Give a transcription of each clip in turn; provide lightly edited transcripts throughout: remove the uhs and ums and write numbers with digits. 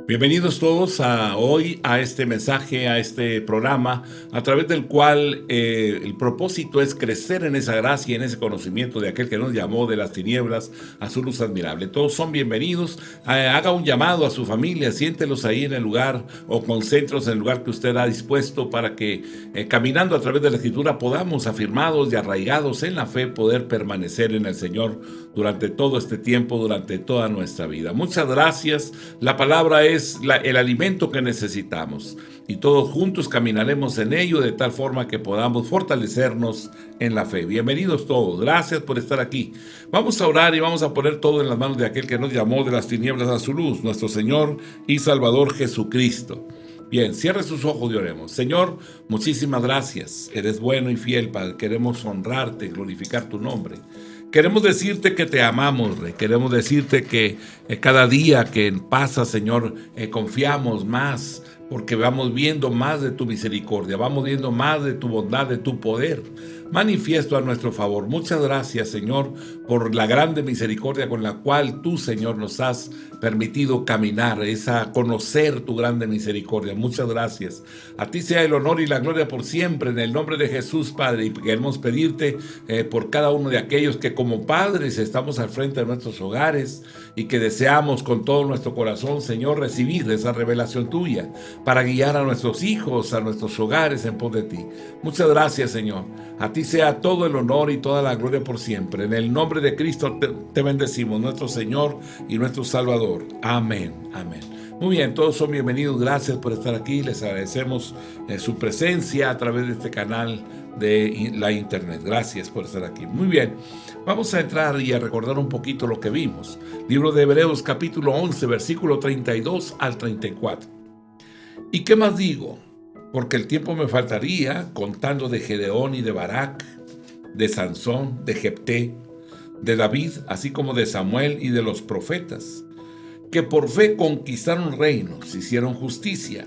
Bienvenidos todos hoy a este mensaje, a este programa, a través del cual el propósito es crecer en esa gracia y en ese conocimiento de aquel que nos llamó de las tinieblas a su luz admirable. Todos son bienvenidos. Haga un llamado a su familia, siéntelos ahí en el lugar o concéntrelos en el lugar que usted ha dispuesto para que caminando a través de la Escritura podamos, afirmados y arraigados en la fe, poder permanecer en el Señor durante todo este tiempo, durante toda nuestra vida. Muchas gracias. La palabra es el alimento que necesitamos y todos juntos caminaremos en ello de tal forma que podamos fortalecernos en la fe. Bienvenidos todos, gracias por estar aquí. Vamos a orar y vamos a poner todo en las manos de aquel que nos llamó de las tinieblas a su luz, nuestro Señor y Salvador Jesucristo. Bien, cierre sus ojos y oremos. Señor, muchísimas gracias. Eres bueno y fiel, Padre. Queremos honrarte, glorificar tu nombre. Queremos decirte que te amamos, Rey. Queremos decirte que cada día que pasa, Señor, confiamos más, porque vamos viendo más de tu misericordia, vamos viendo más de tu bondad, de tu poder manifiesto a nuestro favor. Muchas gracias, Señor, por la grande misericordia con la cual tú, Señor, nos has permitido caminar, conocer tu grande misericordia. Muchas gracias. A ti sea el honor y la gloria por siempre, en el nombre de Jesús, Padre. Y queremos pedirte por cada uno de aquellos que como padres estamos al frente de nuestros hogares y que deseamos con todo nuestro corazón, Señor, recibir esa revelación tuya para guiar a nuestros hijos, a nuestros hogares en pos de ti. Muchas gracias, Señor. A ti sea todo el honor y toda la gloria por siempre. En el nombre de Cristo te bendecimos, nuestro Señor y nuestro Salvador. Amén, amén. Muy bien, todos son bienvenidos. Gracias por estar aquí. Les agradecemos su presencia a través de este canal de la internet. Gracias por estar aquí. Muy bien, vamos a entrar y a recordar un poquito lo que vimos. Libro de Hebreos capítulo 11, versículo 32 al 34. ¿Y qué más digo? Porque el tiempo me faltaría contando de Gedeón y de Barak, de Sansón, de Jefté, de David, así como de Samuel y de los profetas, que por fe conquistaron reinos, hicieron justicia,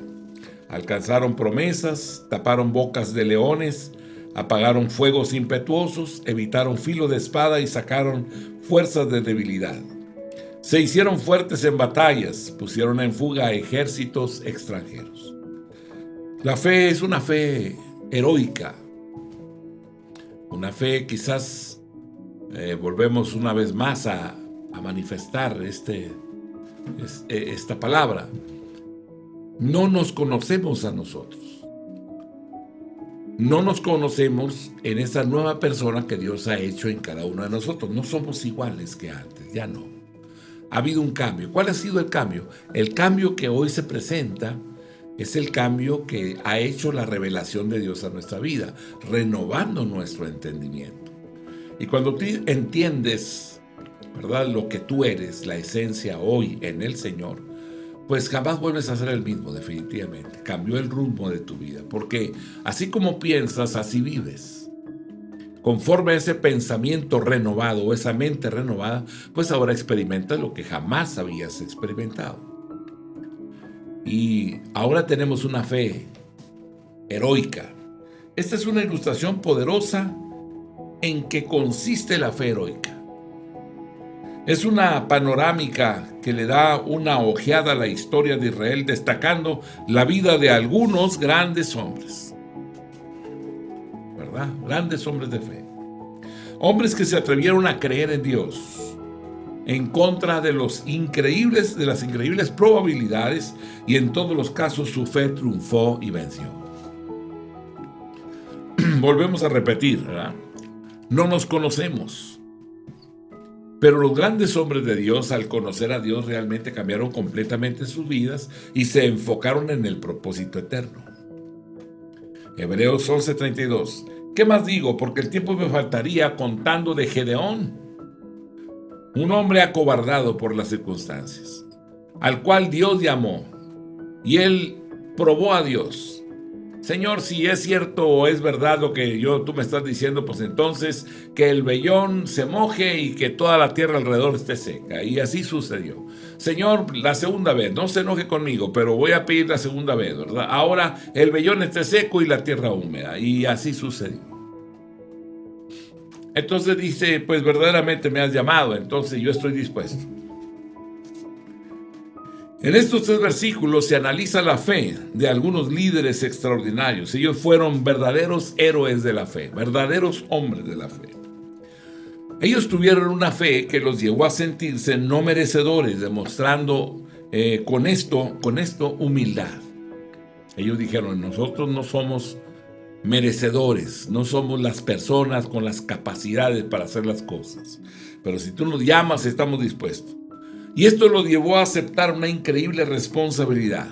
alcanzaron promesas, taparon bocas de leones, apagaron fuegos impetuosos, evitaron filo de espada y sacaron fuerzas de debilidad. Se hicieron fuertes en batallas, pusieron en fuga a ejércitos extranjeros. La fe es una fe heroica, una fe quizás volvemos una vez más a manifestar esta palabra. No nos conocemos a nosotros, no nos conocemos en esa nueva persona que Dios ha hecho en cada uno de nosotros. No somos iguales que antes, ya no. Ha habido un cambio. ¿Cuál ha sido el cambio? El cambio que hoy se presenta es el cambio que ha hecho la revelación de Dios a nuestra vida, renovando nuestro entendimiento. Y cuando tú entiendes, ¿verdad?, lo que tú eres, la esencia hoy en el Señor, pues jamás vuelves a ser el mismo, definitivamente. Cambió el rumbo de tu vida, porque así como piensas, así vives. Conforme a ese pensamiento renovado, esa mente renovada, pues ahora experimentas lo que jamás habías experimentado. Y ahora tenemos una fe heroica. Esta es una ilustración poderosa en qué consiste la fe heroica. Es una panorámica que le da una ojeada a la historia de Israel, destacando la vida de algunos grandes hombres, ¿verdad? Grandes hombres de fe. Hombres que se atrevieron a creer en Dios en contra de las increíbles probabilidades, y en todos los casos su fe triunfó y venció. Volvemos a repetir, ¿verdad? No nos conocemos, pero los grandes hombres de Dios, al conocer a Dios, realmente cambiaron completamente sus vidas y se enfocaron en el propósito eterno. Hebreos 11:32. ¿Qué más digo? Porque el tiempo me faltaría contando de Gedeón, un hombre acobardado por las circunstancias, al cual Dios llamó, y él probó a Dios. Señor, si es cierto o es verdad lo que tú me estás diciendo, pues entonces que el vellón se moje y que toda la tierra alrededor esté seca. Y así sucedió. Señor, la segunda vez, no se enoje conmigo, pero voy a pedir la segunda vez, ¿verdad? Ahora el vellón esté seco y la tierra húmeda. Y así sucedió. Entonces dice, pues verdaderamente me has llamado, entonces yo estoy dispuesto. En estos 3 versículos se analiza la fe de algunos líderes extraordinarios. Ellos fueron verdaderos héroes de la fe, verdaderos hombres de la fe. Ellos tuvieron una fe que los llevó a sentirse no merecedores, demostrando con esto humildad. Ellos dijeron: nosotros no somos merecedores, no somos las personas con las capacidades para hacer las cosas, pero si tú nos llamas, estamos dispuestos. Y esto los llevó a aceptar una increíble responsabilidad.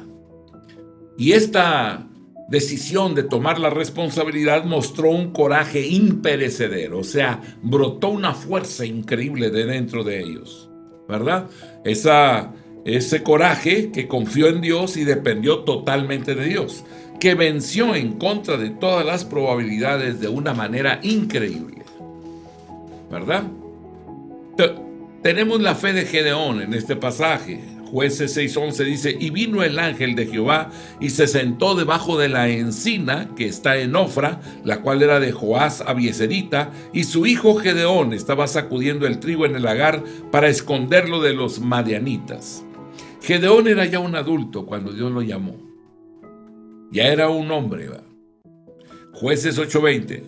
Y esta decisión de tomar la responsabilidad mostró un coraje imperecedero, o sea, brotó una fuerza increíble de dentro de ellos, ¿verdad? Ese coraje que confió en Dios y dependió totalmente de Dios, que venció en contra de todas las probabilidades de una manera increíble, ¿verdad? Tenemos la fe de Gedeón en este pasaje. Jueces 6:11 dice: y vino el ángel de Jehová y se sentó debajo de la encina que está en Ofra, la cual era de Joás Abieserita, y su hijo Gedeón estaba sacudiendo el trigo en el lagar para esconderlo de los madianitas. Gedeón era ya un adulto cuando Dios lo llamó. Ya era un hombre, ¿va? Jueces 8:20.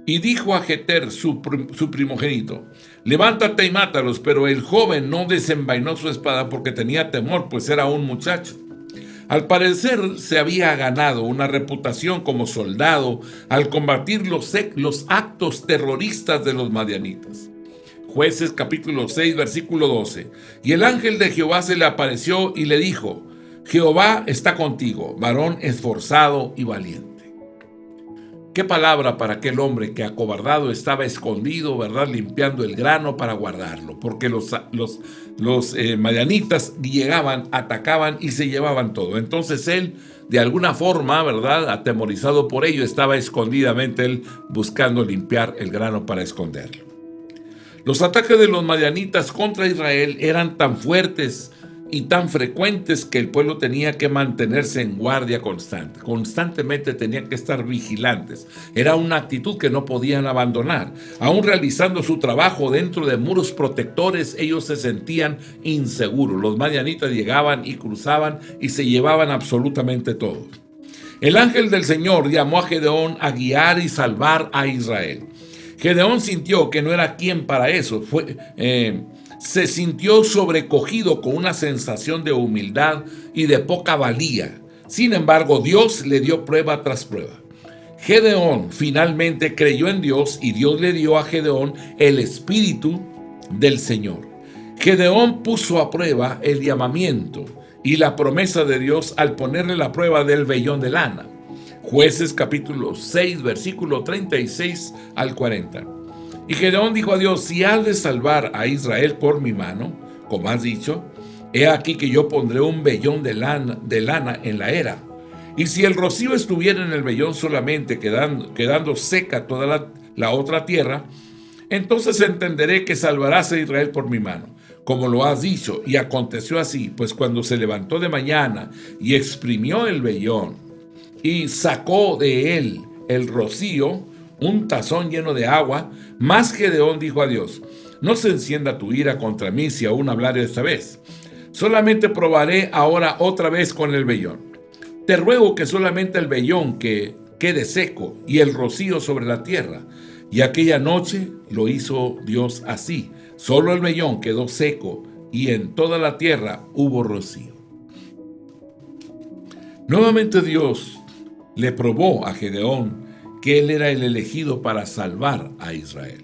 Y dijo a Jeter, su primogénito: levántate y mátalos. Pero el joven no desenvainó su espada porque tenía temor, pues era un muchacho. Al parecer se había ganado una reputación como soldado al combatir los actos terroristas de los madianitas. Jueces capítulo 6, versículo 12. Y el ángel de Jehová se le apareció y le dijo: Jehová está contigo, varón esforzado y valiente. Qué palabra para aquel hombre que acobardado estaba escondido, ¿verdad?, limpiando el grano para guardarlo, porque los madianitas llegaban, atacaban y se llevaban todo. Entonces él, de alguna forma, ¿verdad?, atemorizado por ello, estaba escondidamente él buscando limpiar el grano para esconderlo. Los ataques de los madianitas contra Israel eran tan fuertes y tan frecuentes que el pueblo tenía que mantenerse en guardia constante. Constantemente tenían que estar vigilantes. Era una actitud que no podían abandonar. Aún realizando su trabajo dentro de muros protectores, ellos se sentían inseguros. Los madianitas llegaban y cruzaban y se llevaban absolutamente todo. El ángel del Señor llamó a Gedeón a guiar y salvar a Israel. Gedeón sintió que no era quien para eso. Se sintió sobrecogido con una sensación de humildad y de poca valía. Sin embargo, Dios le dio prueba tras prueba. Gedeón finalmente creyó en Dios y Dios le dio a Gedeón el espíritu del Señor. Gedeón puso a prueba el llamamiento y la promesa de Dios al ponerle la prueba del vellón de lana. Jueces capítulo 6, versículo 36 al 40. Y Gedeón dijo a Dios: si has de salvar a Israel por mi mano, como has dicho, he aquí que yo pondré un vellón de lana en la era. Y si el rocío estuviera en el vellón solamente, quedando seca toda la otra tierra, entonces entenderé que salvarás a Israel por mi mano, como lo has dicho. Y aconteció así, pues cuando se levantó de mañana y exprimió el vellón y sacó de él el rocío, un tazón lleno de agua, más Gedeón dijo a Dios: no se encienda tu ira contra mí si aún hablaré esta vez. Solamente probaré ahora otra vez con el vellón. Te ruego que solamente el vellón que quede seco y el rocío sobre la tierra. Y aquella noche lo hizo Dios así. Solo el vellón quedó seco y en toda la tierra hubo rocío. Nuevamente Dios le probó a Gedeón que él era el elegido para salvar a Israel.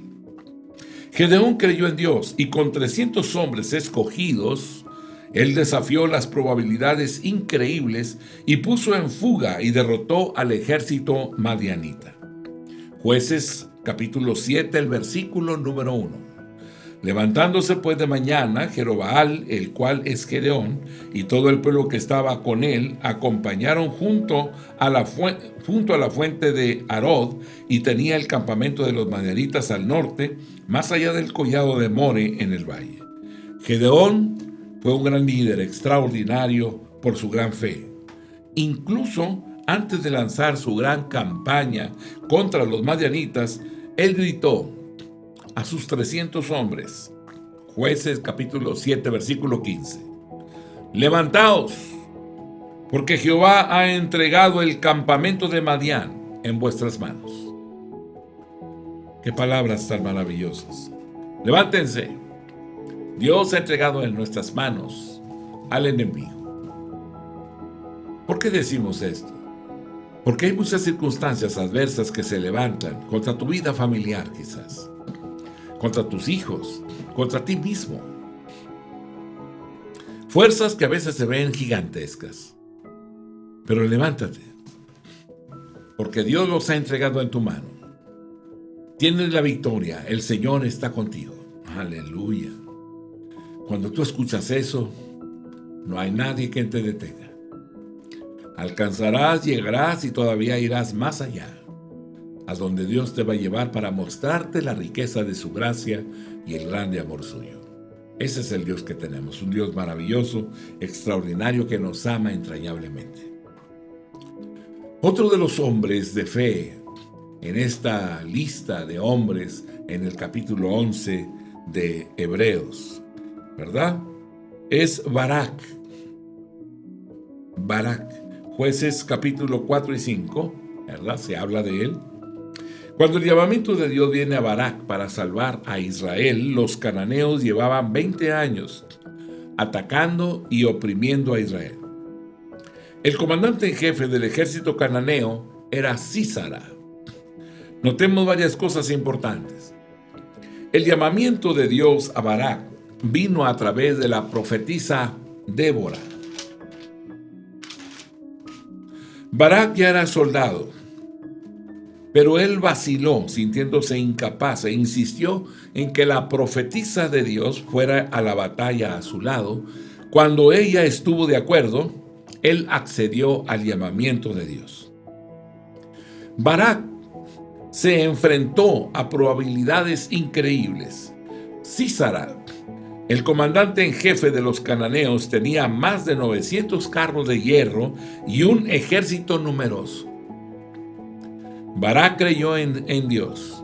Gedeón creyó en Dios y con 300 hombres escogidos, él desafió las probabilidades increíbles y puso en fuga y derrotó al ejército madianita. Jueces capítulo 7, el versículo número 1. Levantándose pues de mañana, Jerobaal, el cual es Gedeón, y todo el pueblo que estaba con él, acompañaron junto a la fuente de Arod, y tenía el campamento de los madianitas al norte, más allá del collado de More en el valle. Gedeón fue un gran líder, extraordinario por su gran fe. Incluso antes de lanzar su gran campaña contra los madianitas, él gritó a sus 300 hombres. Jueces capítulo 7, versículo 15. levantaos, porque Jehová ha entregado el campamento de Madián en vuestras manos. Qué palabras tan maravillosas. Levántense. Dios ha entregado en nuestras manos al enemigo. ¿Por qué decimos esto? Porque hay muchas circunstancias adversas que se levantan contra tu vida familiar, quizás, contra tus hijos, contra ti mismo. Fuerzas que a veces se ven gigantescas. Pero levántate, porque Dios los ha entregado en tu mano. Tienes la victoria, el Señor está contigo. Aleluya. Cuando tú escuchas eso, no hay nadie que te detenga. Alcanzarás, llegarás y todavía irás más allá, a donde Dios te va a llevar para mostrarte la riqueza de su gracia y el grande amor suyo. Ese es el Dios que tenemos, un Dios maravilloso, extraordinario, que nos ama entrañablemente. Otro de los hombres de fe en esta lista de hombres en el capítulo 11 de Hebreos, ¿verdad? Es Barak. Jueces capítulo 4 y 5, ¿verdad? Se habla de él. Cuando el llamamiento de Dios viene a Barak para salvar a Israel, los cananeos llevaban 20 años atacando y oprimiendo a Israel. El comandante en jefe del ejército cananeo era Sísara. Notemos varias cosas importantes. El llamamiento de Dios a Barak vino a través de la profetisa Débora. Barak ya era soldado, pero él vaciló, sintiéndose incapaz, e insistió en que la profetisa de Dios fuera a la batalla a su lado. Cuando ella estuvo de acuerdo, él accedió al llamamiento de Dios. Barak se enfrentó a probabilidades increíbles. Sísara, el comandante en jefe de los cananeos, tenía más de 900 carros de hierro y un ejército numeroso. Barak creyó en Dios.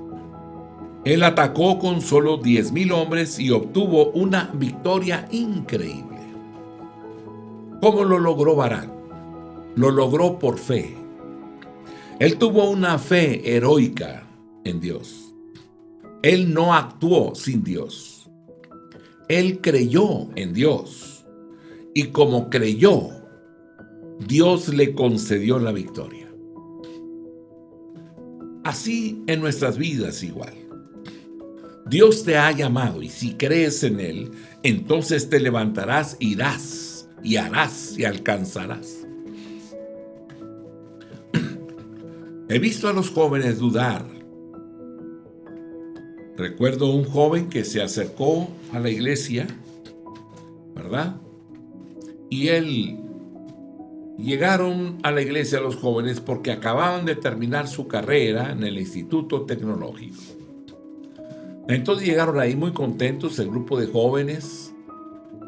Él atacó con solo 10,000 hombres y obtuvo una victoria increíble. ¿Cómo lo logró Barak? Lo logró por fe. Él tuvo una fe heroica en Dios. Él no actuó sin Dios. Él creyó en Dios. Y como creyó, Dios le concedió la victoria. Así en nuestras vidas igual. Dios te ha llamado y si crees en Él, entonces te levantarás, irás y harás y alcanzarás. He visto a los jóvenes dudar. Recuerdo un joven que se acercó a la iglesia, ¿verdad? Y llegaron a la iglesia los jóvenes porque acababan de terminar su carrera en el Instituto Tecnológico. Entonces llegaron ahí muy contentos el grupo de jóvenes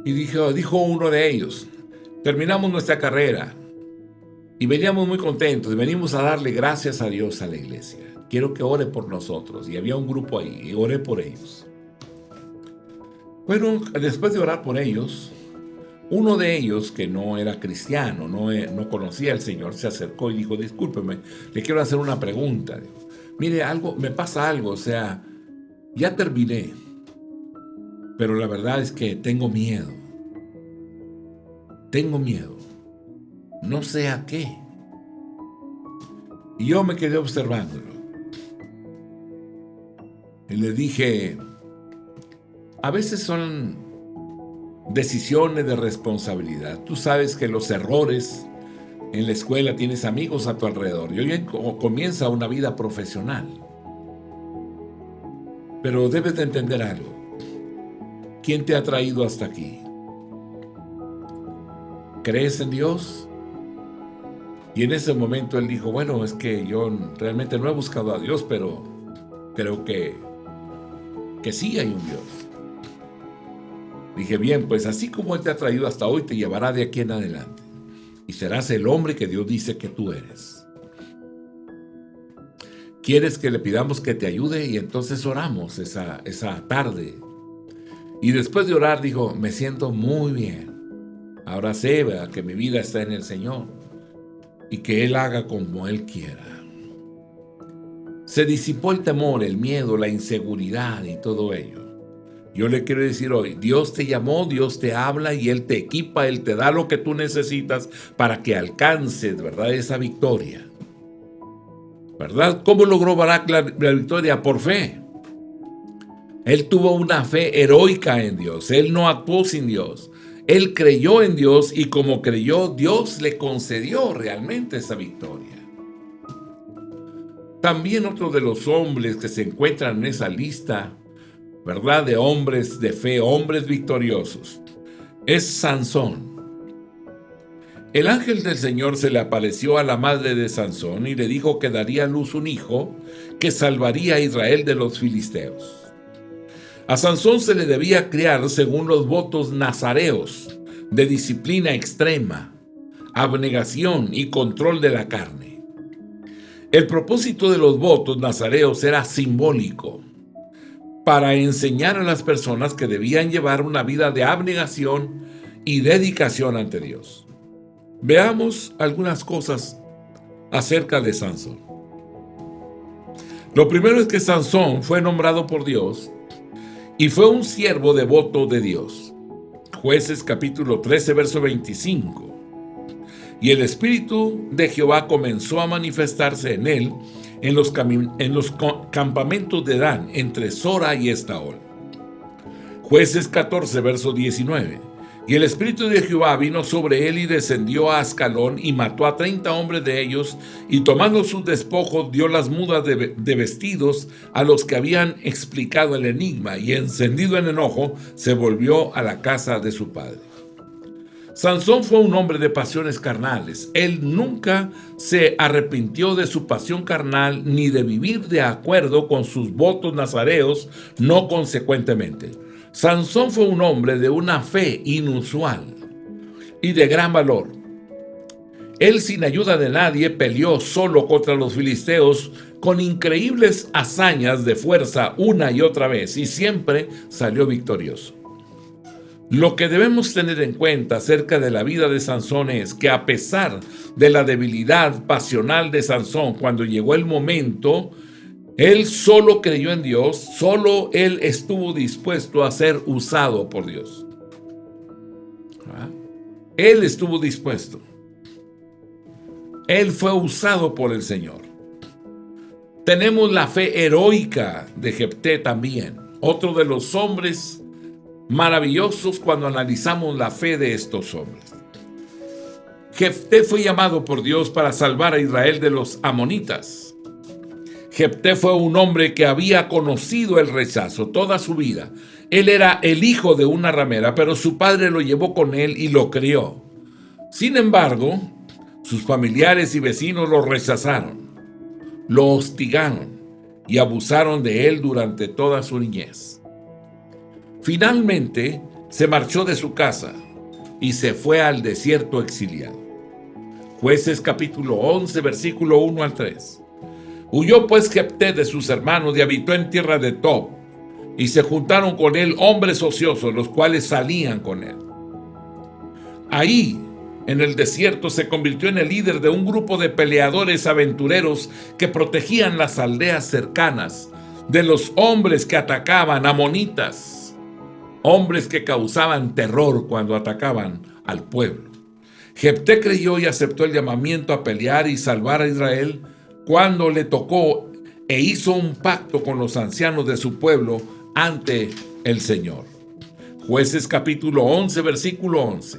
y dijo uno de ellos: terminamos nuestra carrera y veníamos muy contentos y venimos a darle gracias a Dios a la iglesia. Quiero que ore por nosotros. Y había un grupo ahí y oré por ellos. Bueno, después de orar por ellos, uno de ellos, que no era cristiano, no conocía al Señor, se acercó y dijo: discúlpeme, le quiero hacer una pregunta. Dijo: mire, me pasa algo, o sea, ya terminé, pero la verdad es que tengo miedo. No sé a qué. Y yo me quedé observándolo. Y le dije: a veces son decisiones de responsabilidad. Tú sabes que los errores en la escuela, tienes amigos a tu alrededor y hoy comienza una vida profesional. Pero debes de entender algo. ¿Quién te ha traído hasta aquí? ¿Crees en Dios? Y en ese momento él dijo: bueno, es que yo realmente no he buscado a Dios, pero creo que sí hay un Dios. Dije: bien, pues así como Él te ha traído hasta hoy, te llevará de aquí en adelante. Y serás el hombre que Dios dice que tú eres. ¿Quieres que le pidamos que te ayude? Y entonces oramos esa tarde. Y después de orar dijo: me siento muy bien. Ahora sé, ¿verdad?, que mi vida está en el Señor y que Él haga como Él quiera. Se disipó el temor, el miedo, la inseguridad y todo ello. Yo le quiero decir hoy, Dios te llamó, Dios te habla y Él te equipa, Él te da lo que tú necesitas para que alcances, ¿verdad?, esa victoria. ¿Verdad? ¿Cómo logró Barak la victoria? Por fe. Él tuvo una fe heroica en Dios. Él no actuó sin Dios. Él creyó en Dios y como creyó, Dios le concedió realmente esa victoria. También otro de los hombres que se encuentran en esa lista, ¿verdad?, de hombres de fe, hombres victoriosos, es Sansón. El ángel del Señor se le apareció a la madre de Sansón y le dijo que daría a luz un hijo que salvaría a Israel de los filisteos. A Sansón se le debía criar según los votos nazareos de disciplina extrema, abnegación y control de la carne. El propósito de los votos nazareos era simbólico, para enseñar a las personas que debían llevar una vida de abnegación y dedicación ante Dios. Veamos algunas cosas acerca de Sansón. Lo primero es que Sansón fue nombrado por Dios y fue un siervo devoto de Dios. Jueces capítulo 13, verso 25. Y el Espíritu de Jehová comenzó a manifestarse en él en los campamentos de Dan, entre Sora y Estaol. Jueces 14, verso 19. Y el Espíritu de Jehová vino sobre él y descendió a Ascalón y mató a 30 hombres de ellos, y tomando sus despojos dio las mudas de vestidos a los que habían explicado el enigma, y encendido en enojo se volvió a la casa de su padre. Sansón fue un hombre de pasiones carnales. Él nunca se arrepintió de su pasión carnal ni de vivir de acuerdo con sus votos nazareos, no consecuentemente. Sansón fue un hombre de una fe inusual y de gran valor. Él, sin ayuda de nadie, peleó solo contra los filisteos con increíbles hazañas de fuerza una y otra vez, y siempre salió victorioso. Lo que debemos tener en cuenta acerca de la vida de Sansón es que, a pesar de la debilidad pasional de Sansón, cuando llegó el momento, él solo creyó en Dios, solo él estuvo dispuesto a ser usado por Dios. Él estuvo dispuesto. Él fue usado por el Señor. Tenemos la fe heroica de Jefté también, otro de los hombres maravillosos cuando analizamos la fe de estos hombres. Jefté fue llamado por Dios para salvar a Israel de los amonitas. Jefté fue un hombre que había conocido el rechazo toda su vida. Él era el hijo de una ramera, pero su padre lo llevó con él y lo crió. Sin embargo, sus familiares y vecinos lo rechazaron, lo hostigaron y abusaron de él durante toda su niñez. Finalmente, se marchó de su casa y se fue al desierto exiliado. Jueces capítulo 11, versículo 1 al 3. Huyó pues Jefté de sus hermanos y habitó en tierra de Tob, y se juntaron con él hombres ociosos, los cuales salían con él. Ahí, en el desierto, se convirtió en el líder de un grupo de peleadores aventureros que protegían las aldeas cercanas de los hombres que atacaban amonitas, hombres que causaban terror cuando atacaban al pueblo. Jefté creyó y aceptó el llamamiento a pelear y salvar a Israel cuando le tocó, e hizo un pacto con los ancianos de su pueblo ante el Señor. Jueces capítulo 11, versículo 11.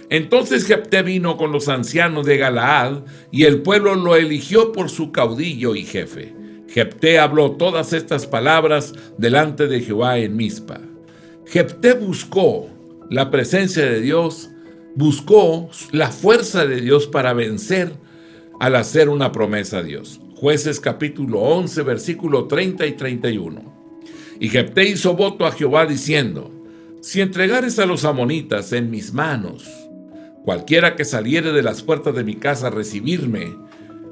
Entonces Jefté vino con los ancianos de Galaad, y el pueblo lo eligió por su caudillo y jefe. Jefté habló todas estas palabras delante de Jehová en Mizpa. Jefté buscó la presencia de Dios, buscó la fuerza de Dios para vencer al hacer una promesa a Dios. Jueces capítulo 11, versículo 30 y 31. Y Jefté hizo voto a Jehová diciendo: si entregares a los amonitas en mis manos, cualquiera que saliere de las puertas de mi casa a recibirme,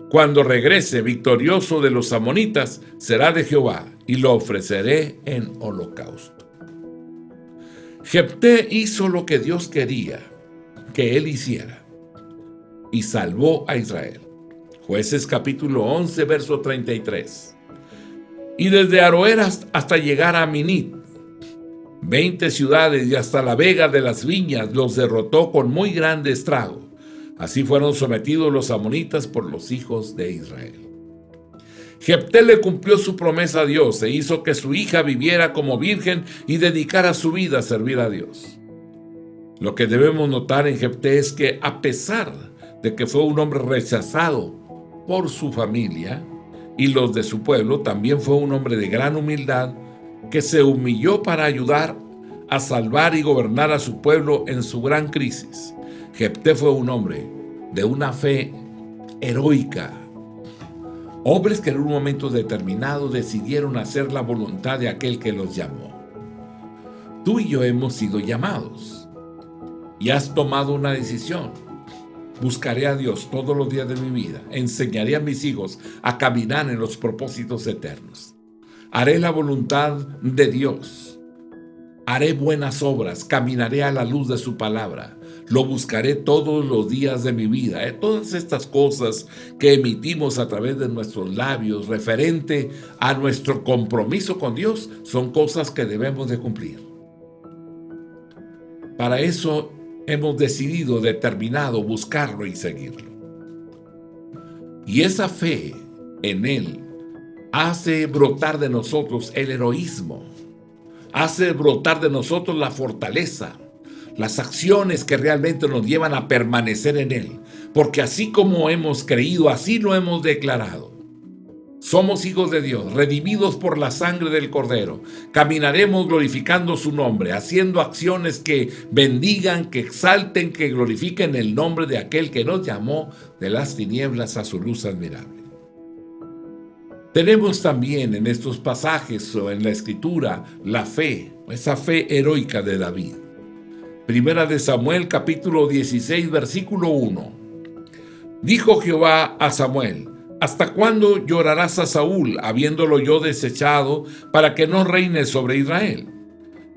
cuando regrese victorioso de los amonitas, será de Jehová, y lo ofreceré en holocausto. Jefté hizo lo que Dios quería. que él hiciera, y salvó a Israel. Jueces capítulo 11, verso 33. Y desde Aroer hasta llegar a Minit, 20 ciudades y hasta la vega de las viñas los derrotó con muy grande estrago. Así fueron sometidos los amonitas por los hijos de Israel. Jefté le cumplió su promesa a Dios e hizo que su hija viviera como virgen y dedicara su vida a servir a Dios. Lo que debemos notar en Jefté es que, a pesar de que fue un hombre rechazado por su familia y los de su pueblo, también fue un hombre de gran humildad que se humilló para ayudar a salvar y gobernar a su pueblo en su gran crisis. Jefté fue un hombre de una fe heroica. Hombres que en un momento determinado decidieron hacer la voluntad de aquel que los llamó. Tú y yo hemos sido llamados y has tomado una decisión. Buscaré a Dios todos los días de mi vida. Enseñaré a mis hijos a caminar en los propósitos eternos. Haré la voluntad de Dios. Haré buenas obras. Caminaré a la luz de su palabra. Lo buscaré todos los días de mi vida. Todas estas cosas que emitimos a través de nuestros labios referente a nuestro compromiso con Dios son cosas que debemos de cumplir. Para eso hemos decidido, determinado, buscarlo y seguirlo. Y esa fe en Él hace brotar de nosotros el heroísmo, hace brotar de nosotros la fortaleza, las acciones que realmente nos llevan a permanecer en Él, porque así como hemos creído, así lo hemos declarado. Somos hijos de Dios, redimidos por la sangre del Cordero. Caminaremos glorificando su nombre, haciendo acciones que bendigan, que exalten, que glorifiquen el nombre de aquel que nos llamó de las tinieblas a su luz admirable. Tenemos también en estos pasajes o en la Escritura la fe, esa fe heroica de David. Primera de Samuel, capítulo 16, versículo 1. Dijo Jehová a Samuel: ¿hasta cuándo llorarás a Saúl, habiéndolo yo desechado, para que no reine sobre Israel?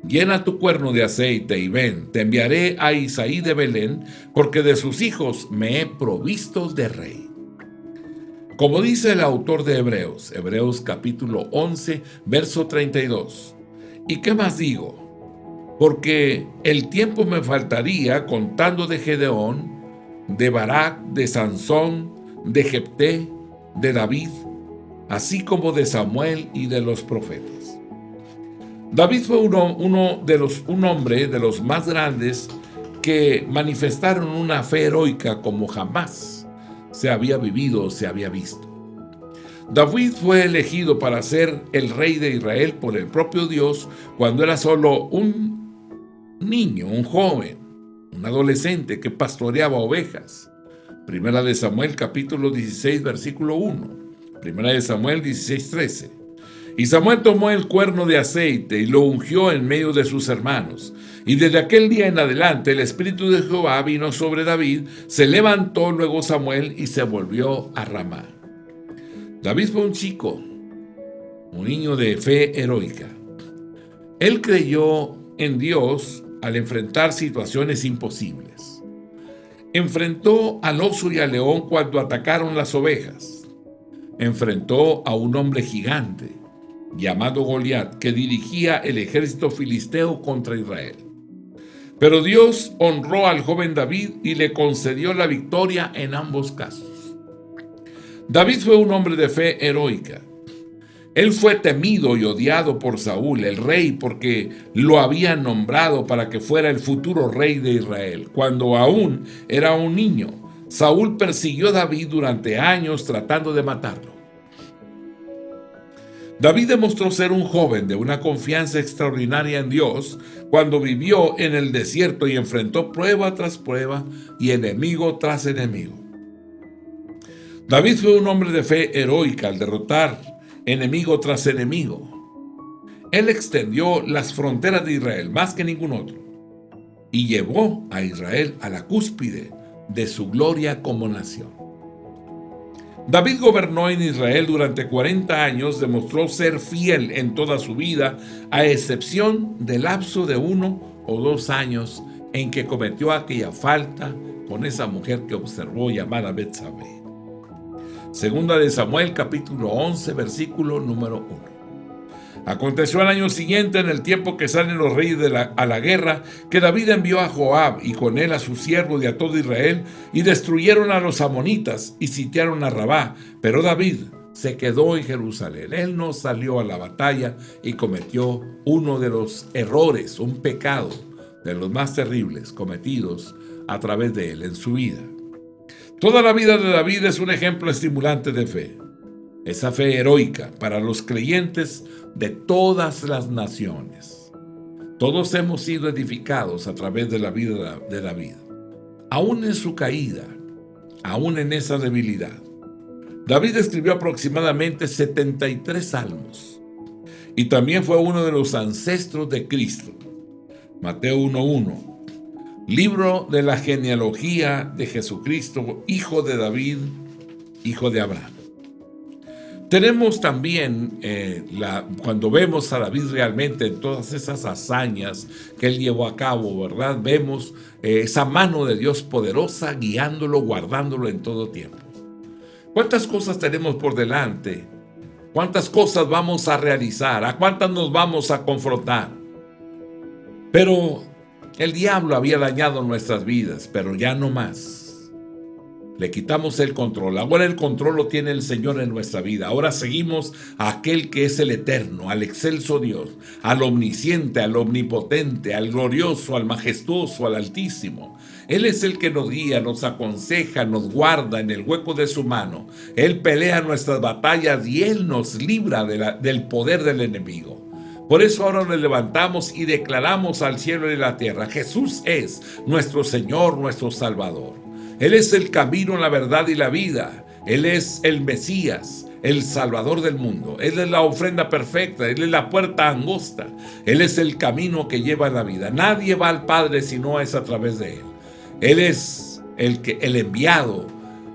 Llena tu cuerno de aceite y ven, te enviaré a Isaí de Belén, porque de sus hijos me he provisto de rey. Como dice el autor de Hebreos, Hebreos capítulo 11, verso 32. ¿Y qué más digo? Porque el tiempo me faltaría contando de Gedeón, de Barak, de Sansón, de Jefté, de David, así como de Samuel y de los profetas. David fue un hombre de los más grandes que manifestaron una fe heroica como jamás se había vivido o se había visto. David fue elegido para ser el rey de Israel por el propio Dios cuando era solo un niño, un joven, un adolescente que pastoreaba ovejas. Primera de Samuel capítulo 16 versículo 1. Primera de Samuel 16, 13. Y Samuel tomó el cuerno de aceite y lo ungió en medio de sus hermanos. Y desde aquel día en adelante el Espíritu de Jehová vino sobre David. Se levantó luego Samuel y se volvió a Ramá. David fue un chico, un niño de fe heroica. Él creyó en Dios al enfrentar situaciones imposibles. Enfrentó al oso y al león cuando atacaron las ovejas. Enfrentó a un hombre gigante llamado Goliat que dirigía el ejército filisteo contra Israel. Pero Dios honró al joven David y le concedió la victoria en ambos casos. David fue un hombre de fe heroica. Él fue temido y odiado por Saúl, el rey, porque lo había nombrado para que fuera el futuro rey de Israel. Cuando aún era un niño, Saúl persiguió a David durante años tratando de matarlo. David demostró ser un joven de una confianza extraordinaria en Dios cuando vivió en el desierto y enfrentó prueba tras prueba y enemigo tras enemigo. David fue un hombre de fe heroica al derrotar enemigo tras enemigo. Él extendió las fronteras de Israel más que ningún otro y llevó a Israel a la cúspide de su gloria como nación. David gobernó en Israel durante 40 años, demostró ser fiel en toda su vida, a excepción del lapso de 1 o 2 años en que cometió aquella falta con esa mujer que observó llamada Betsabé. Segunda de Samuel, capítulo 11, versículo número 1. Aconteció al año siguiente, en el tiempo que salen los reyes a la guerra, que David envió a Joab y con él a sus siervos y a todo Israel, y destruyeron a los amonitas y sitiaron a Rabá. Pero David se quedó en Jerusalén. Él no salió a la batalla y cometió uno de los errores, un pecado de los más terribles cometidos a través de él en su vida. Toda la vida de David es un ejemplo estimulante de fe. Esa fe heroica para los creyentes de todas las naciones. Todos hemos sido edificados a través de la vida de David. Aún en su caída, aún en esa debilidad. David escribió aproximadamente 73 salmos y también fue uno de los ancestros de Cristo. Mateo 1:1, libro de la genealogía de Jesucristo, hijo de David, hijo de Abraham. Tenemos también, cuando vemos a David realmente en todas esas hazañas que él llevó a cabo, ¿verdad? Vemos esa mano de Dios poderosa guiándolo, guardándolo en todo tiempo. ¿Cuántas cosas tenemos por delante? ¿Cuántas cosas vamos a realizar? ¿A cuántas nos vamos a confrontar? Pero el diablo había dañado nuestras vidas, pero ya no más. Le quitamos el control. Ahora el control lo tiene el Señor en nuestra vida. Ahora seguimos a aquel que es el eterno, al excelso Dios, al omnisciente, al omnipotente, al glorioso, al majestuoso, al altísimo. Él es el que nos guía, nos aconseja, nos guarda en el hueco de su mano. Él pelea nuestras batallas y Él nos libra del poder del enemigo. Por eso ahora nos levantamos y declaramos al cielo y la tierra: Jesús es nuestro Señor, nuestro Salvador. Él es el camino, la verdad y la vida. Él es el Mesías, el Salvador del mundo. Él es la ofrenda perfecta. Él es la puerta angosta. Él es el camino que lleva a la vida. Nadie va al Padre si no es a través de Él. Él es el enviado.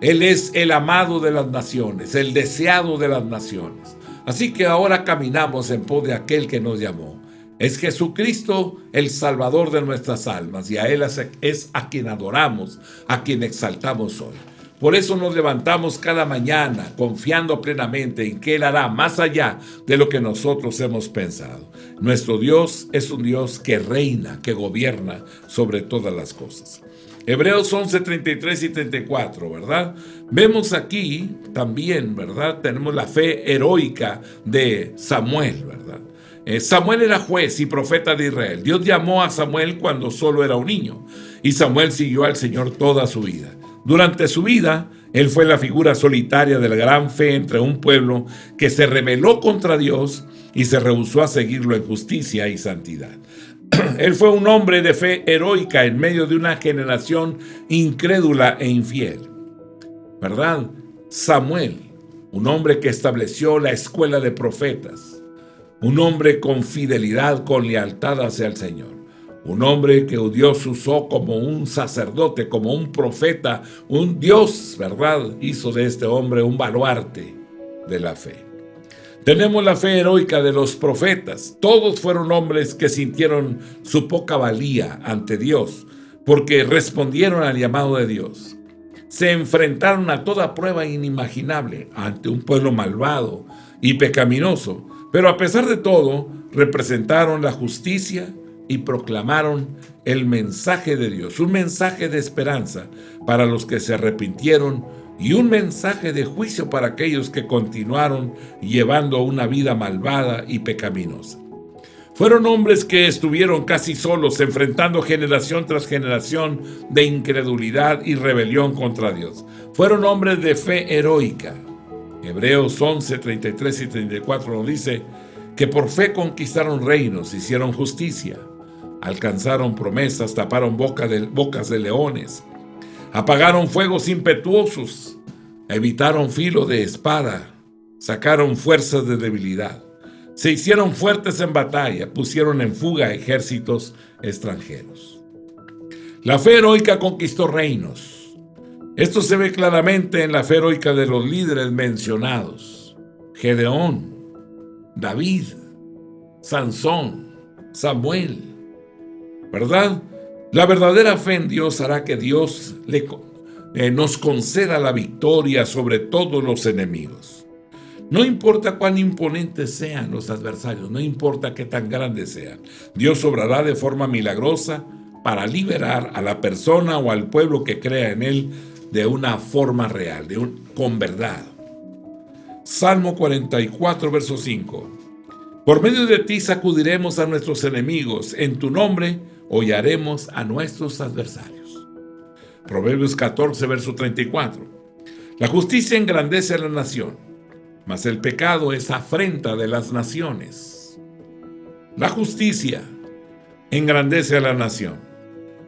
Él es el amado de las naciones, el deseado de las naciones. Así que ahora caminamos en pos de aquel que nos llamó. Es Jesucristo el Salvador de nuestras almas, y a Él es a quien adoramos, a quien exaltamos hoy. Por eso nos levantamos cada mañana confiando plenamente en que Él hará más allá de lo que nosotros hemos pensado. Nuestro Dios es un Dios que reina, que gobierna sobre todas las cosas. Hebreos 11, 33 y 34, ¿verdad? Vemos aquí también, ¿verdad? Tenemos la fe heroica de Samuel, ¿verdad? Samuel era juez y profeta de Israel. Dios llamó a Samuel cuando solo era un niño, y Samuel siguió al Señor toda su vida. Durante su vida, él fue la figura solitaria de la gran fe entre un pueblo que se rebeló contra Dios y se rehusó a seguirlo en justicia y santidad. Él fue un hombre de fe heroica en medio de una generación incrédula e infiel, ¿verdad? Samuel, un hombre que estableció la escuela de profetas, un hombre con fidelidad, con lealtad hacia el Señor. Un hombre que Dios usó como un sacerdote, como un profeta, un Dios, ¿verdad? Hizo de este hombre un baluarte de la fe. Tenemos la fe heroica de los profetas. Todos fueron hombres que sintieron su poca valía ante Dios, porque respondieron al llamado de Dios. Se enfrentaron a toda prueba inimaginable ante un pueblo malvado y pecaminoso, pero a pesar de todo, representaron la justicia y proclamaron el mensaje de Dios, un mensaje de esperanza para los que se arrepintieron y un mensaje de juicio para aquellos que continuaron llevando una vida malvada y pecaminosa. Fueron hombres que estuvieron casi solos, enfrentando generación tras generación de incredulidad y rebelión contra Dios. Fueron hombres de fe heroica. Hebreos 11, 33 y 34 nos dice que por fe conquistaron reinos, hicieron justicia, alcanzaron promesas, taparon bocas de leones, apagaron fuegos impetuosos, evitaron filo de espada, sacaron fuerzas de debilidad, se hicieron fuertes en batalla, pusieron en fuga ejércitos extranjeros. La fe heroica conquistó reinos. Esto se ve claramente en la fe heroica de los líderes mencionados: Gedeón, David, Sansón, Samuel, ¿verdad? La verdadera fe en Dios hará que Dios nos conceda la victoria sobre todos los enemigos. No importa cuán imponentes sean los adversarios, no importa qué tan grandes sean, Dios obrará de forma milagrosa para liberar a la persona o al pueblo que crea en Él de una forma real, con verdad. Salmo 44, verso 5. Por medio de ti sacudiremos a nuestros enemigos, en tu nombre hollaremos a nuestros adversarios. Proverbios 14, verso 34. La justicia engrandece a la nación, mas el pecado es afrenta de las naciones. La justicia engrandece a la nación,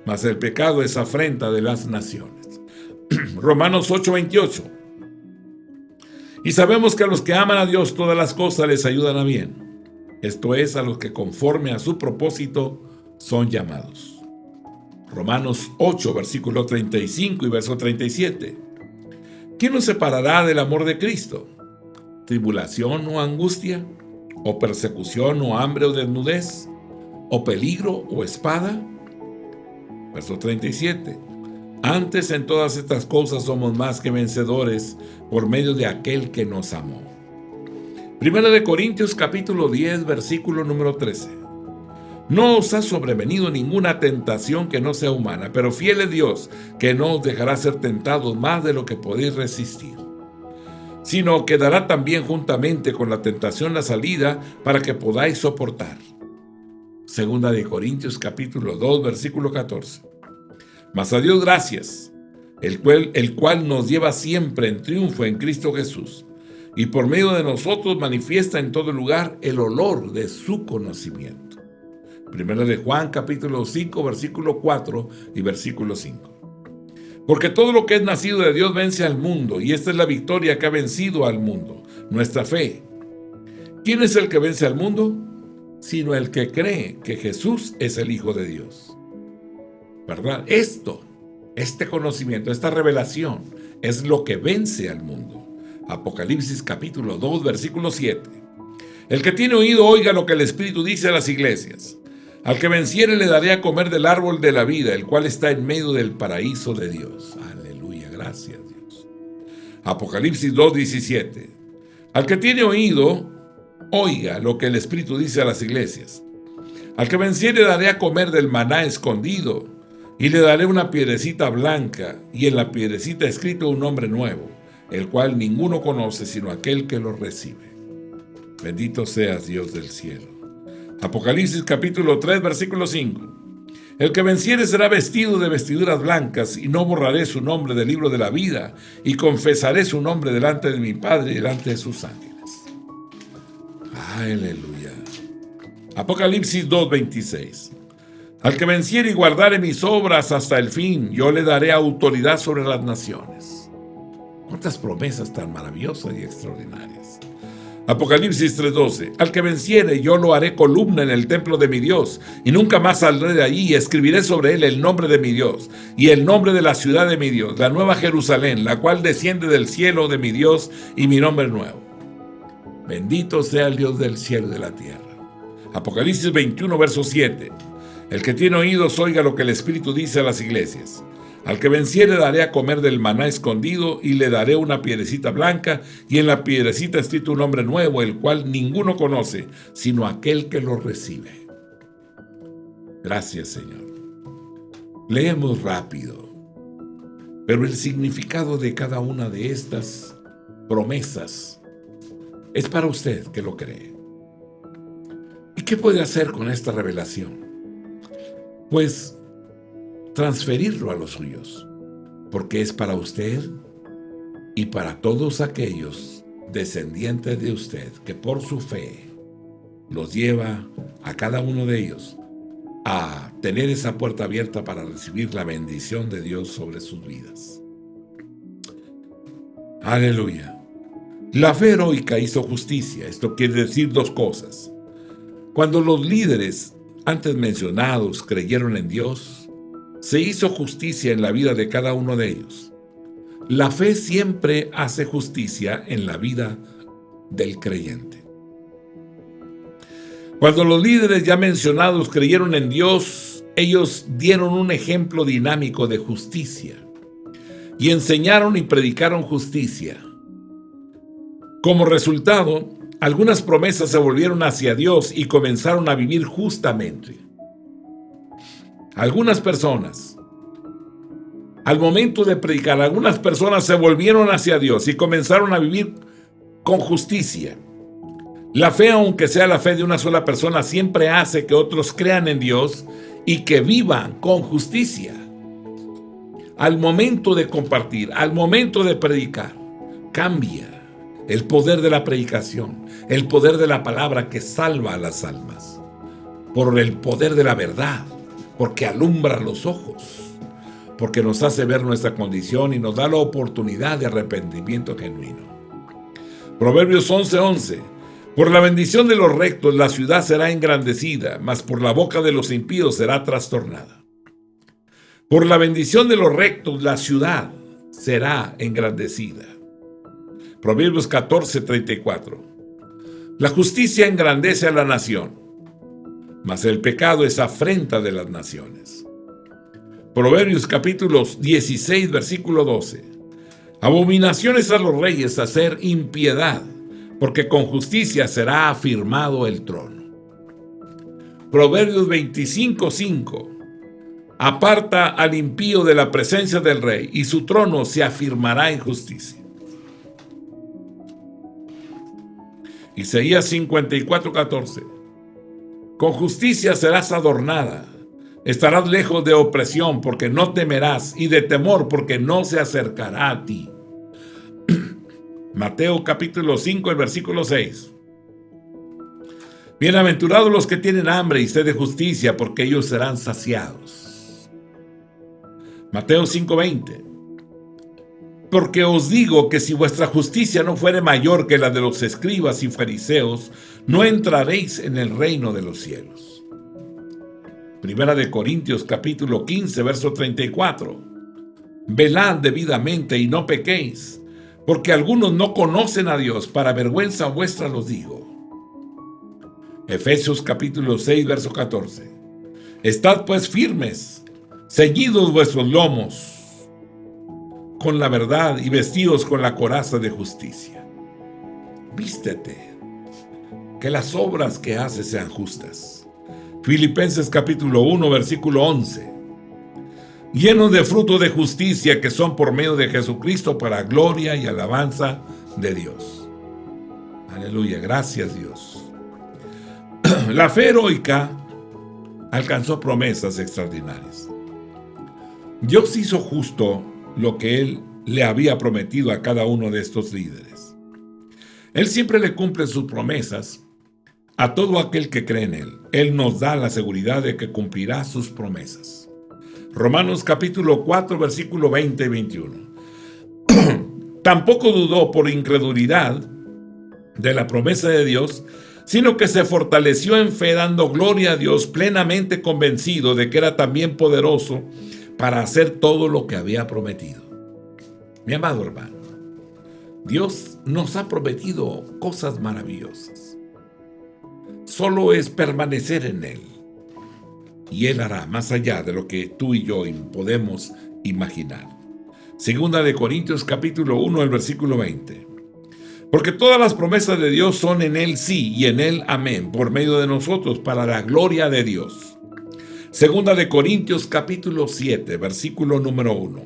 mas el pecado es afrenta de las naciones. Romanos 8, 28. Y sabemos que a los que aman a Dios todas las cosas les ayudan a bien. Esto es, a los que conforme a su propósito son llamados. Romanos 8, versículo 35 y verso 37. ¿Quién nos separará del amor de Cristo? ¿Tribulación o angustia? ¿O persecución o hambre o desnudez? ¿O peligro o espada? Verso 37. Antes en todas estas cosas somos más que vencedores por medio de aquel que nos amó. Primera de Corintios capítulo 10, versículo número 13. No os ha sobrevenido ninguna tentación que no sea humana, pero fiel es Dios, que no os dejará ser tentados más de lo que podéis resistir, sino que dará también juntamente con la tentación la salida para que podáis soportar. Segunda de Corintios capítulo 2, versículo 14. Mas a Dios gracias, el cual nos lleva siempre en triunfo en Cristo Jesús, y por medio de nosotros manifiesta en todo lugar el olor de su conocimiento. Primera de Juan capítulo 5, versículo 4 y versículo 5. Porque todo lo que es nacido de Dios vence al mundo, y esta es la victoria que ha vencido al mundo, nuestra fe. ¿Quién es el que vence al mundo? Sino el que cree que Jesús es el Hijo de Dios. ¿Verdad? Este conocimiento, esta revelación es lo que vence al mundo. Apocalipsis capítulo 2, versículo 7. El que tiene oído oiga lo que el Espíritu dice a las iglesias. Al que venciere le daré a comer del árbol de la vida, el cual está en medio del paraíso de Dios. Aleluya, gracias Dios. Apocalipsis 2, 17. Al que tiene oído oiga lo que el Espíritu dice a las iglesias. Al que venciere daré a comer del maná escondido, y le daré una piedrecita blanca, y en la piedrecita escrito un nombre nuevo, el cual ninguno conoce sino aquel que lo recibe. Bendito seas, Dios del cielo. Apocalipsis capítulo 3, versículo 5. El que venciere será vestido de vestiduras blancas, y no borraré su nombre del libro de la vida, y confesaré su nombre delante de mi Padre y delante de sus ángeles. Aleluya. Apocalipsis 2, 26. Al que venciere y guardare mis obras hasta el fin, yo le daré autoridad sobre las naciones. ¿Cuántas promesas tan maravillosas y extraordinarias? Apocalipsis 3:12. Al que venciere, yo lo haré columna en el templo de mi Dios, y nunca más saldré de allí, y escribiré sobre él el nombre de mi Dios, y el nombre de la ciudad de mi Dios, la nueva Jerusalén, la cual desciende del cielo de mi Dios, y mi nombre nuevo. Bendito sea el Dios del cielo y de la tierra. Apocalipsis 21, verso 7. El que tiene oídos oiga lo que el Espíritu dice a las iglesias. Al que venciere daré a comer del maná escondido, y le daré una piedrecita blanca, y en la piedrecita escrito un nombre nuevo, el cual ninguno conoce, sino aquel que lo recibe. Gracias, Señor. Leemos rápido, pero el significado de cada una de estas promesas es para usted que lo cree. ¿Y qué puede hacer con esta revelación? Pues transferirlo a los suyos, porque es para usted y para todos aquellos descendientes de usted que por su fe los lleva a cada uno de ellos a tener esa puerta abierta para recibir la bendición de Dios sobre sus vidas. Aleluya. La fe heroica hizo justicia. Esto quiere decir dos cosas. Cuando los líderes antes mencionados creyeron en Dios, se hizo justicia en la vida de cada uno de ellos. La fe siempre hace justicia en la vida del creyente. Cuando los líderes ya mencionados creyeron en Dios, ellos dieron un ejemplo dinámico de justicia y enseñaron y predicaron justicia. Como resultado, algunas promesas se volvieron hacia Dios y comenzaron a vivir justamente. Algunas personas, al momento de predicar, algunas personas se volvieron hacia Dios y comenzaron a vivir con justicia. La fe, aunque sea la fe de una sola persona, siempre hace que otros crean en Dios y que vivan con justicia. Al momento de compartir, al momento de predicar, cambia el poder de la predicación, el poder de la palabra que salva a las almas, por el poder de la verdad, porque alumbra los ojos, porque nos hace ver nuestra condición y nos da la oportunidad de arrepentimiento genuino. Proverbios 11:11. Por la bendición de los rectos la ciudad será engrandecida, mas por la boca de los impíos será trastornada. Por la bendición de los rectos la ciudad será engrandecida. Proverbios 14:34. La justicia engrandece a la nación, mas el pecado es afrenta de las naciones. Proverbios capítulo 16, versículo 12. Abominaciones a los reyes hacer impiedad, porque con justicia será afirmado el trono. Proverbios 25:5. Aparta al impío de la presencia del rey, y su trono se afirmará en justicia. Isaías 54:14. Con justicia serás adornada, estarás lejos de opresión, porque no temerás, y de temor, porque no se acercará a ti. Mateo capítulo 5, el versículo 6. Bienaventurados los que tienen hambre y sed de justicia, porque ellos serán saciados. Mateo 5:20. Porque os digo que si vuestra justicia no fuere mayor que la de los escribas y fariseos, no entraréis en el reino de los cielos. Primera de Corintios capítulo 15, verso 34. Velad debidamente y no pequéis, porque algunos no conocen a Dios, para vergüenza vuestra los digo. Efesios capítulo 6, verso 14. Estad pues firmes, ceñidos vuestros lomos con la verdad y vestidos con la coraza de justicia. Vístete, que las obras que haces sean justas. Filipenses capítulo 1, versículo 11. Llenos de fruto de justicia que son por medio de Jesucristo para gloria y alabanza de Dios. Aleluya, gracias Dios. La fe heroica alcanzó promesas extraordinarias. Dios hizo justo lo que Él le había prometido a cada uno de estos líderes. Él siempre le cumple sus promesas a todo aquel que cree en Él. Él nos da la seguridad de que cumplirá sus promesas. Romanos capítulo 4, versículo 20 y 21. Tampoco dudó por incredulidad de la promesa de Dios, sino que se fortaleció en fe, dando gloria a Dios, plenamente convencido de que era también poderoso para hacer todo lo que había prometido. Mi amado hermano, Dios nos ha prometido cosas maravillosas. Solo es permanecer en Él, y Él hará más allá de lo que tú y yo podemos imaginar. Segunda de Corintios capítulo 1, el versículo 20. Porque todas las promesas de Dios son en Él sí y en Él amén, por medio de nosotros, para la gloria de Dios. Segunda de Corintios capítulo 7, versículo número 1.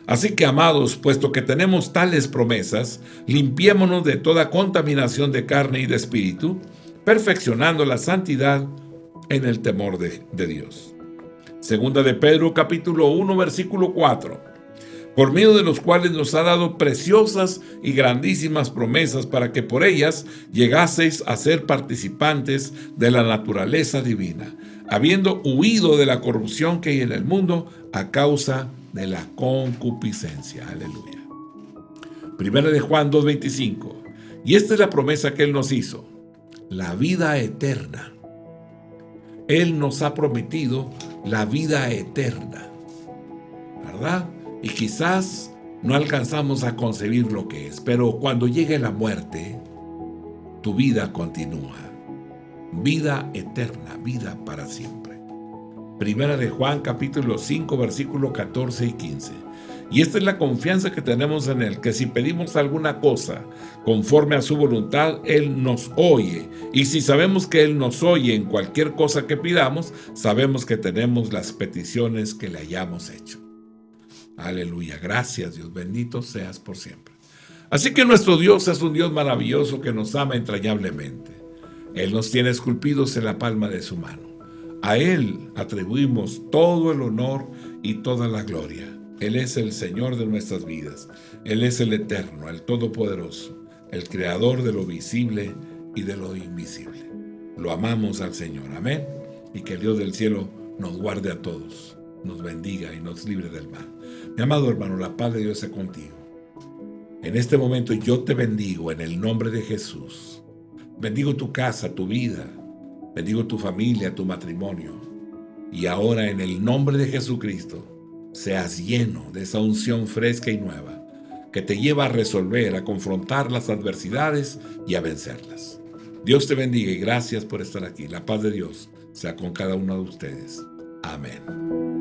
Así que, amados, puesto que tenemos tales promesas, limpiémonos de toda contaminación de carne y de espíritu, perfeccionando la santidad en el temor de Dios. Segunda de Pedro capítulo 1, versículo 4. Por medio de los cuales nos ha dado preciosas y grandísimas promesas para que por ellas llegaseis a ser participantes de la naturaleza divina, habiendo huido de la corrupción que hay en el mundo a causa de la concupiscencia. Aleluya. Primera de Juan 2:25. Y esta es la promesa que Él nos hizo, la vida eterna. Él nos ha prometido la vida eterna, ¿verdad? Y quizás no alcanzamos a concebir lo que es, pero cuando llegue la muerte, tu vida continúa. Vida eterna, vida para siempre. Primera de Juan, capítulo 5, versículo 14 y 15. Y esta es la confianza que tenemos en Él, que si pedimos alguna cosa conforme a su voluntad, Él nos oye. Y si sabemos que Él nos oye en cualquier cosa que pidamos, sabemos que tenemos las peticiones que le hayamos hecho. Aleluya. Gracias, Dios. Bendito seas por siempre. Así que nuestro Dios es un Dios maravilloso que nos ama entrañablemente. Él nos tiene esculpidos en la palma de su mano. A Él atribuimos todo el honor y toda la gloria. Él es el Señor de nuestras vidas. Él es el Eterno, el Todopoderoso, el Creador de lo visible y de lo invisible. Lo amamos al Señor. Amén. Y que el Dios del cielo nos guarde a todos, nos bendiga y nos libre del mal. Mi amado hermano, la paz de Dios sea contigo. En este momento yo te bendigo en el nombre de Jesús. Bendigo tu casa, tu vida. Bendigo tu familia, tu matrimonio. Y ahora en el nombre de Jesucristo, seas lleno de esa unción fresca y nueva que te lleva a resolver, a confrontar las adversidades y a vencerlas. Dios te bendiga y gracias por estar aquí. La paz de Dios sea con cada uno de ustedes. Amén.